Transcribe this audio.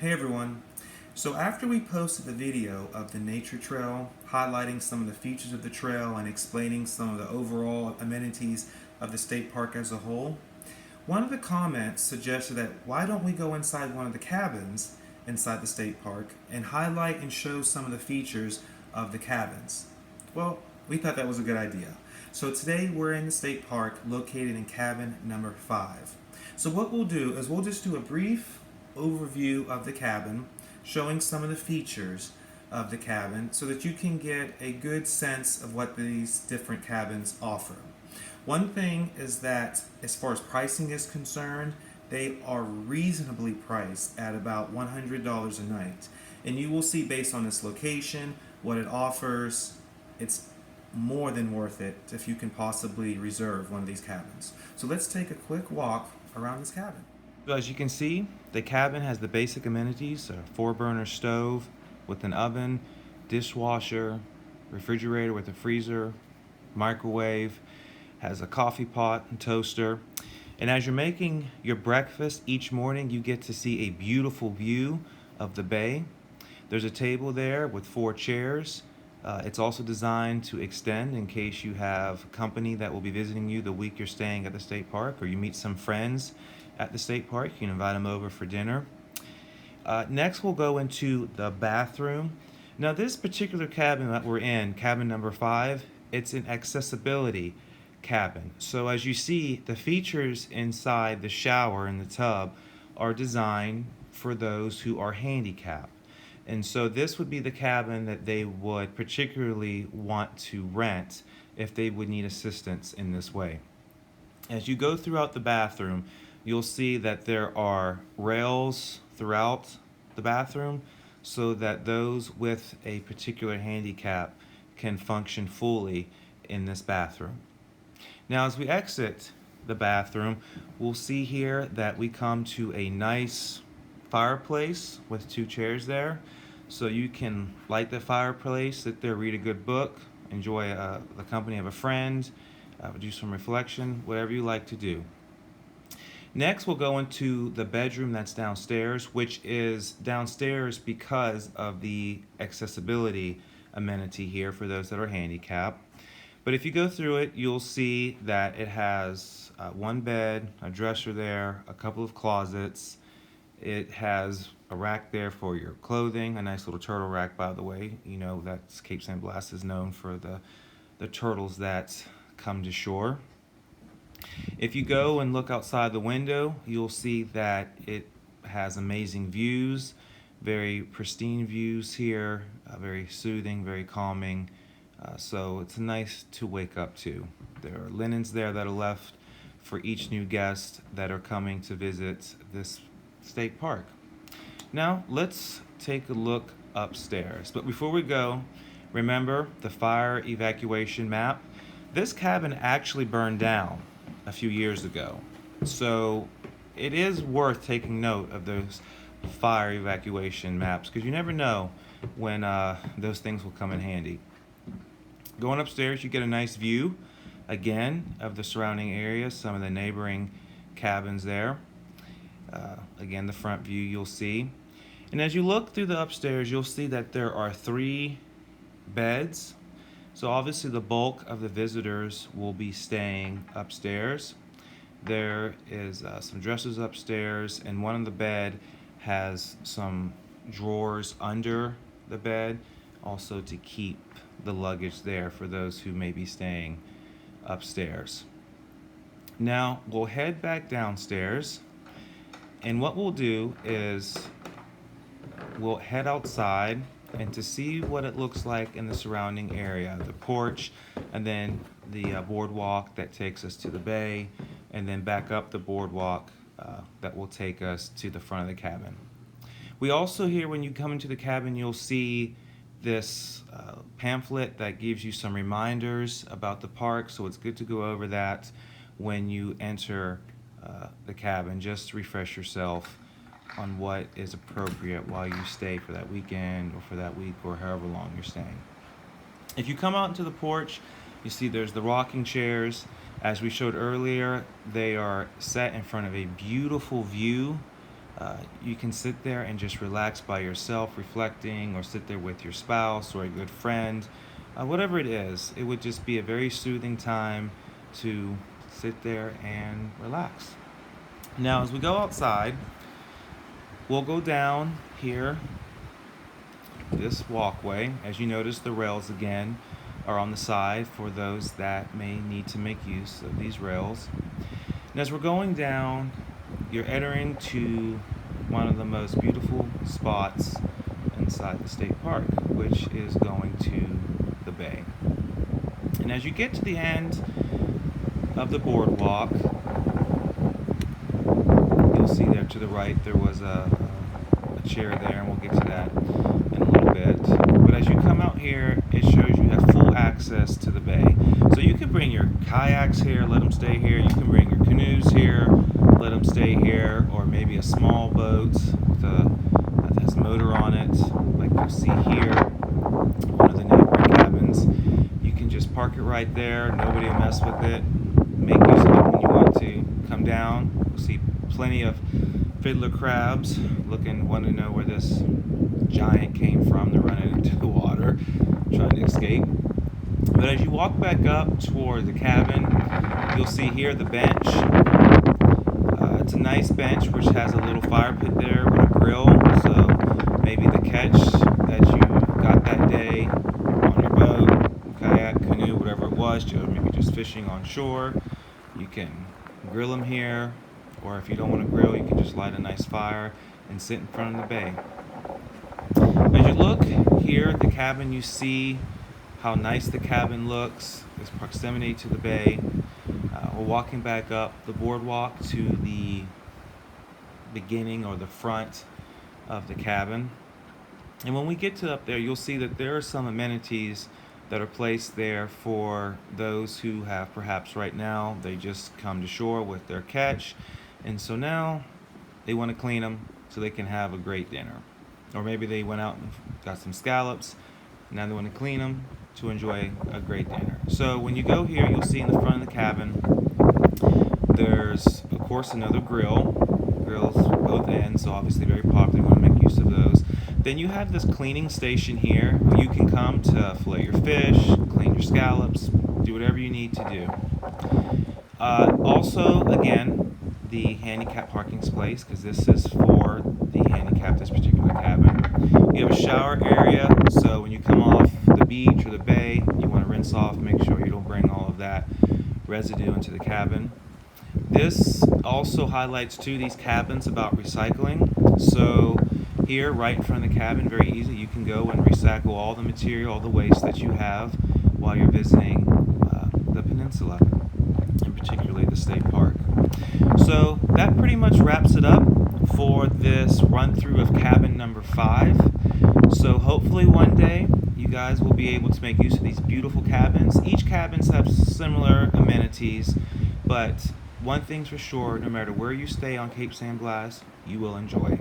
Hey everyone. So after we posted the video of the nature trail, highlighting some of the features of the trail and explaining some of the overall amenities of the state park as a whole, one of the comments suggested that why don't we go inside one of the cabins inside the state park and highlight and show some of the features of the cabins. Well, we thought that was a good idea. So today we're in the state park located in cabin number 5. So what we'll do is we'll just do a brief overview of the cabin, showing some of the features of the cabin so that you can get a good sense of what these different cabins offer. One thing is that as far as pricing is concerned, they are reasonably priced at about $100 a night. And you will see based on its location, what it offers, it's more than worth it if you can possibly reserve one of these cabins. So let's take a quick walk around this cabin. So as you can see, the cabin has the basic amenities: a 4-burner stove with an oven, dishwasher, refrigerator with a freezer, microwave, has a coffee pot and toaster. And as you're making your breakfast each morning, you get to see a beautiful view of the bay. There's a table there with 4 chairs. It's also designed to extend in case you have company that will be visiting you the week you're staying at the state park, or you meet some friends at the state park. You can invite them over for dinner. Next, we'll go into the bathroom. Now, this particular cabin that we're in, cabin number 5, it's an accessibility cabin. So as you see, the features inside the shower and the tub are designed for those who are handicapped. And so this would be the cabin that they would particularly want to rent if they would need assistance in this way. As you go throughout the bathroom, you'll see that there are rails throughout the bathroom so that those with a particular handicap can function fully in this bathroom. Now, as we exit the bathroom, we'll see here that we come to a nice fireplace with 2 chairs there. So you can light the fireplace, sit there, read a good book, enjoy the company of a friend, do some reflection, whatever you like to do. Next, we'll go into the bedroom that's downstairs, which is downstairs because of the accessibility amenity here for those that are handicapped. But if you go through it, you'll see that it has 1 bed, a dresser there, a couple of closets. It has a rack there for your clothing, a nice little turtle rack, by the way. You know that's Cape San Blas is known for the turtles that come to shore. If you go and look outside the window, you'll see that it has amazing views, very pristine views here, very soothing, very calming. So it's nice to wake up to. There are linens there that are left for each new guest that are coming to visit this state park. Now let's take a look upstairs. But before we go, remember the fire evacuation map. This cabin actually burned down a few years ago. So it is worth taking note of those fire evacuation maps because you never know when those things will come in handy. Going upstairs, you get a nice view again of the surrounding area, some of the neighboring cabins there. Again, the front view you'll see. And as you look through the upstairs, you'll see that there are 3 beds. So obviously the bulk of the visitors will be staying upstairs. There is some dressers upstairs, and one of the bed has some drawers under the bed, also to keep the luggage there for those who may be staying upstairs. Now we'll head back downstairs, and what we'll do is we'll head outside and to see what it looks like in the surrounding area, the porch, and then the boardwalk that takes us to the bay, and then back up the boardwalk that will take us to the front of the cabin. We also here, when you come into the cabin, you'll see this pamphlet that gives you some reminders about the park, so it's good to go over that when you enter the cabin, just to refresh yourself on what is appropriate while you stay for that weekend or for that week or however long you're staying. If you come out into the porch, you see there's the rocking chairs. As we showed earlier, they are set in front of a beautiful view You can sit there and just relax by yourself, reflecting, or sit there with your spouse or a good friend. Whatever it is, it would just be a very soothing time to sit there and relax. Now, as we go outside, we'll go down here this walkway. As you notice, the rails again are on the side for those that may need to make use of these rails. And as we're going down, you're entering to one of the most beautiful spots inside the state park, which is going to the bay. And as you get to the end of the boardwalk, you'll see there to the right there was a chair there, and we'll get to that in a little bit. But as you come out here, it shows you have full access to the bay. So you can bring your kayaks here, let them stay here. You can bring your canoes here, let them stay here, or maybe a small boat that has a motor on it, like you'll see here, one of the neighboring cabins. You can just park it right there. Nobody will mess with it. Make use of it when you want to. Come down. You'll see plenty of fiddler crabs wanting to know where this giant came from. They're running into the water, trying to escape. But as you walk back up toward the cabin, you'll see here the bench. It's a nice bench which has a little fire pit there with a grill. So maybe the catch that you got that day on your boat, kayak, canoe, whatever it was, maybe just fishing on shore, you can grill them here. Or if you don't want to grill, you can just light a nice fire and sit in front of the bay. As you look here at the cabin, you see how nice the cabin looks, its proximity to the bay. We're walking back up the boardwalk to the beginning or the front of the cabin. And when we get to up there, you'll see that there are some amenities that are placed there for those who have perhaps right now, they just come to shore with their catch. And so now they want to clean them so they can have a great dinner. Or maybe they went out and got some scallops. Now they want to clean them to enjoy a great dinner. So when you go here, you'll see in the front of the cabin, there's, of course, another grill. Grills both ends, so obviously very popular. You want to make use of those. Then you have this cleaning station here where you can come to fillet your fish, clean your scallops, do whatever you need to do. Also, again, the handicap parking space, because this is for the handicap, this particular cabin. You have a shower area, so when you come off the beach or the bay, you want to rinse off, make sure you don't bring all of that residue into the cabin. This also highlights too these cabins about recycling. So here, right in front of the cabin, very easy, you can go and recycle all the material, all the waste that you have while you're visiting the peninsula, and particularly the state park. So that pretty much wraps it up for this run through of cabin number 5. So hopefully one day you guys will be able to make use of these beautiful cabins. Each cabins have similar amenities, but one thing's for sure, no matter where you stay on Cape San Blas, you will enjoy it.